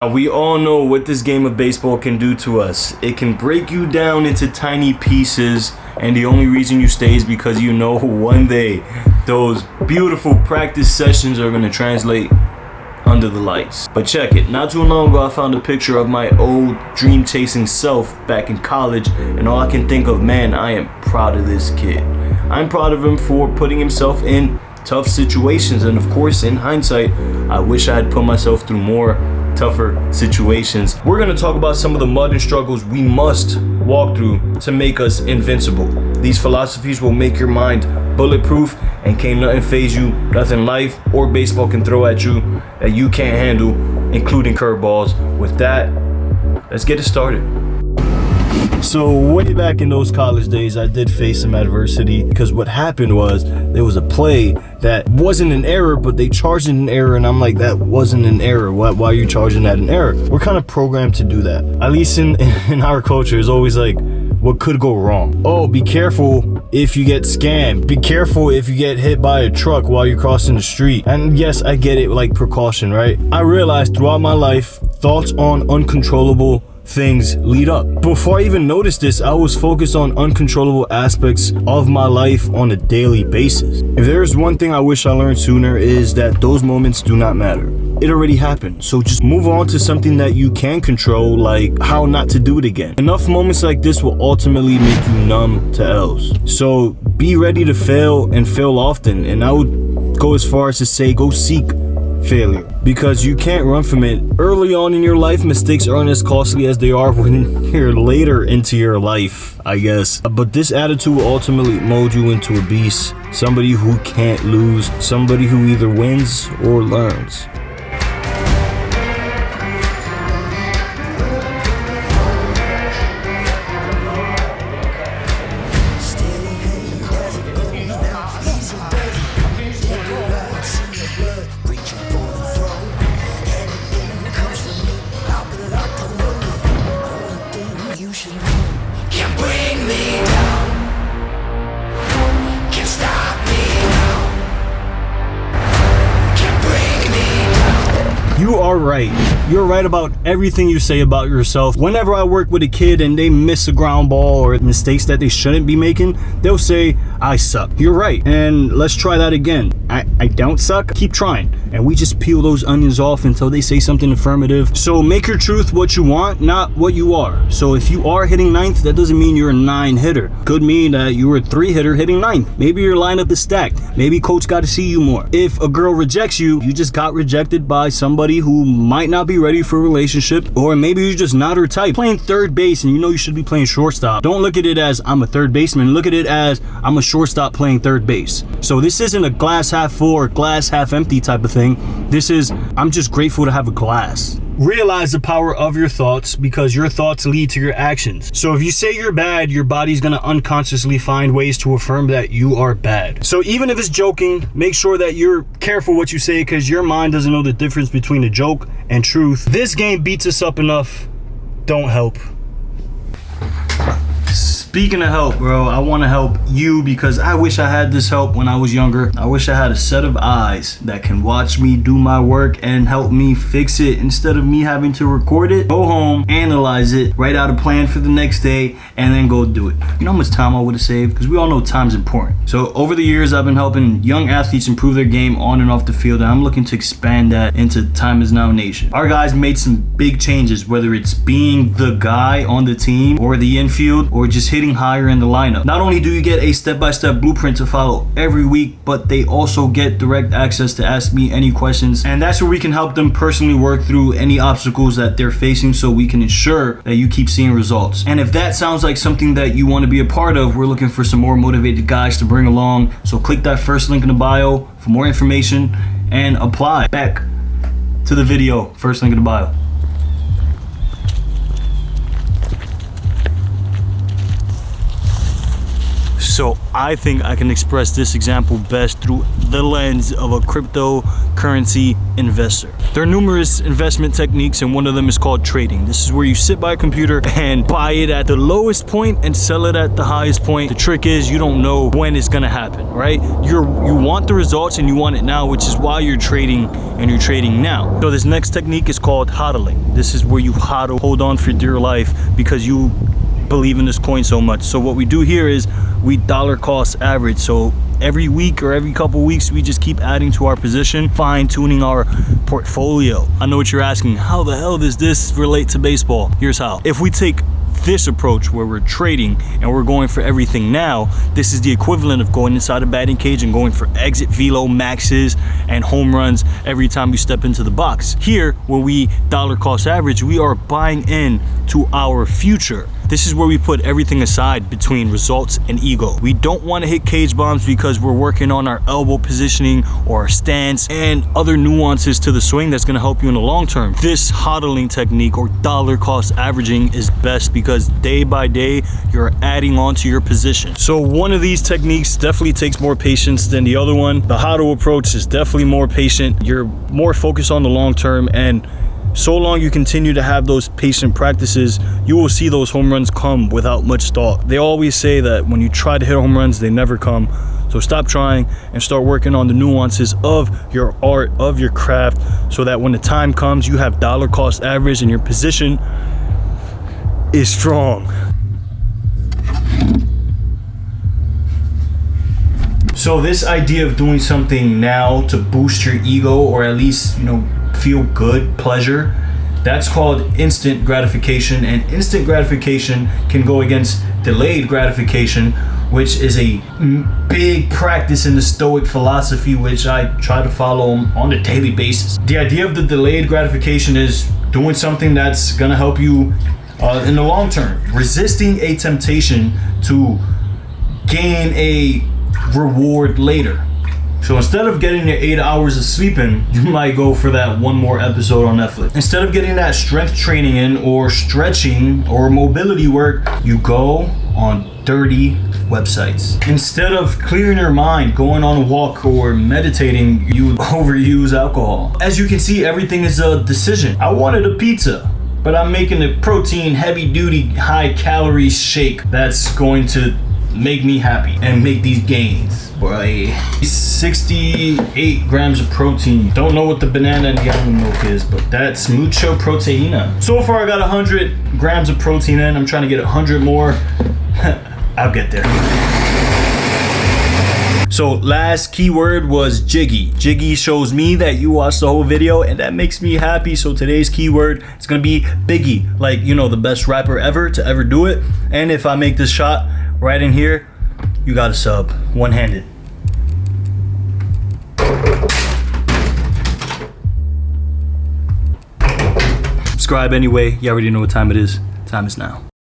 We all know what this game of baseball can do to us. It can break you down into tiny pieces, and the only reason you stay is because you know one day those beautiful practice sessions are going to translate under the lights. But check it, not too long ago I found a picture of my old dream chasing self back in college, and all I can think of, man, I am proud of this kid. I'm proud of him for putting himself in tough situations, and of course in hindsight I wish I had put myself through more tougher situations. We're going to talk about some of the mud and struggles we must walk through to make us invincible. These philosophies will make your mind bulletproof, and can't nothing phase you, nothing life or baseball can throw at you that you can't handle, including curveballs. With that, let's get it started. So way back in those college days, I did face some adversity, because what happened was there was a play that wasn't an error, but they charged an error, and I'm like, that wasn't an error. Why are you charging that an error? We're kind of programmed to do that. At least in our culture, it's always like, what could go wrong? Oh, be careful if you get scammed. Be careful if you get hit by a truck while you're crossing the street. And yes, I get it, like precaution, right? I realized throughout my life, thoughts on uncontrollable things lead up. Before I even noticed this, I was focused on uncontrollable aspects of my life on a daily basis. If there's one thing I wish I learned sooner, is that those moments do not matter. It already happened. So just move on to something that you can control, like how not to do it again. Enough moments like this will ultimately make you numb to L's. So be ready to fail, and fail often. And I would go as far as to say, go seek failure, because you can't run from it. Early on in your life, mistakes aren't as costly as they are when you're later into your life, I guess. But this attitude will ultimately mold you into a beast, somebody who can't lose, somebody who either wins or learns. You are right. You're right about everything you say about yourself. Whenever I work with a kid and they miss a ground ball or mistakes that they shouldn't be making, they'll say, I suck. You're right. And let's try that again. I don't suck. Keep trying. And we just peel those onions off until they say something affirmative. So make your truth what you want, not what you are. So if you are hitting ninth, that doesn't mean you're a 9 hitter. Could mean that you were a 3 hitter hitting ninth. Maybe your lineup is stacked. Maybe coach got to see you more. If a girl rejects you, you just got rejected by somebody who might not be ready for a relationship, or maybe you're just not her type. Playing third base and you know you should be playing shortstop. Don't look at it as I'm a third baseman. Look at it as I'm a shortstop playing third base. So this isn't a glass half full or glass half empty type of thing. This is, I'm just grateful to have a glass. Realize the power of your thoughts, because your thoughts lead to your actions. So if you say you're bad, your body's gonna unconsciously find ways to affirm that you are bad. So even if it's joking, make sure that you're careful what you say, because your mind doesn't know the difference between a joke and truth. This game beats us up enough. Don't help. Speaking of help, bro, I want to help you, because I wish I had this help when I was younger. I wish I had a set of eyes that can watch me do my work and help me fix it, instead of me having to record it, go home, analyze it, write out a plan for the next day, and then go do it. You know how much time I would have saved? Because we all know time's important. So over the years, I've been helping young athletes improve their game on and off the field, and I'm looking to expand that into Time Is Now Nation. Our guys made some big changes, whether it's being the guy on the team or the infield, or just hitting higher in the lineup. Not only do you get a step-by-step blueprint to follow every week, but they also get direct access to ask me any questions, and that's where we can help them personally work through any obstacles that they're facing, so we can ensure that you keep seeing results. And if that sounds like something that you want to be a part of, we're looking for some more motivated guys to bring along. So click that first link in the bio for more information and apply. Back to the video, first link in the bio. So I think I can express this example best through the lens of a cryptocurrency investor. There are numerous investment techniques, and one of them is called trading. This is where you sit by a computer and buy it at the lowest point and sell it at the highest point. The trick is you don't know when it's gonna happen, right? You want the results and you want it now, which is why you're trading, and you're trading now. So this next technique is called HODLING. This is where you HODL, hold on for dear life, because you believe in this coin so much. So what we do here is we dollar cost average. So every week or every couple weeks, we just keep adding to our position, fine tuning our portfolio. I know what you're asking, how the hell does this relate to baseball? Here's how. If we take this approach where we're trading and we're going for everything now, this is the equivalent of going inside a batting cage and going for exit velo maxes and home runs every time you step into the box. Here, where we dollar cost average, we are buying in to our future. This is where we put everything aside between results and ego. We don't want to hit cage bombs because we're working on our elbow positioning or our stance and other nuances to the swing that's going to help you in the long term. This HODLing technique, or dollar cost averaging, is best because day by day you're adding on to your position. So one of these techniques definitely takes more patience than the other one. The HODL approach is definitely more patient. You're more focused on the long term, and so long you continue to have those patient practices, you will see those home runs come without much thought. They always say that when you try to hit home runs, they never come. So stop trying and start working on the nuances of your art, of your craft, so that when the time comes, you have dollar cost average and your position is strong. So this idea of doing something now to boost your ego, or at least, feel good, pleasure, that's called instant gratification. And instant gratification can go against delayed gratification, which is a big practice in the Stoic philosophy, which I try to follow on a daily basis. The idea of the delayed gratification is doing something that's gonna help you in the long term, resisting a temptation to gain a reward later. So instead of getting your 8 hours of sleeping, you might go for that one more episode on Netflix. Instead of getting that strength training in, or stretching, or mobility work, you go on dirty websites. Instead of clearing your mind, going on a walk, or meditating, you overuse alcohol. As you can see, everything is a decision. I wanted a pizza, but I'm making a protein, heavy duty, high calorie shake that's going to make me happy and make these gains. Boy, 68 grams of protein. Don't know what the banana and the almond milk is, but that's mucho proteína. So far I got 100 grams of protein in. I'm trying to get 100 more. I'll get there. So last keyword was Jiggy. Jiggy shows me that you watched the whole video, and that makes me happy. So today's keyword is gonna be Biggie, like, the best rapper ever to ever do it. And if I make this shot right in here, you got a sub, one-handed. Subscribe anyway. You already know what time it is. Time is now.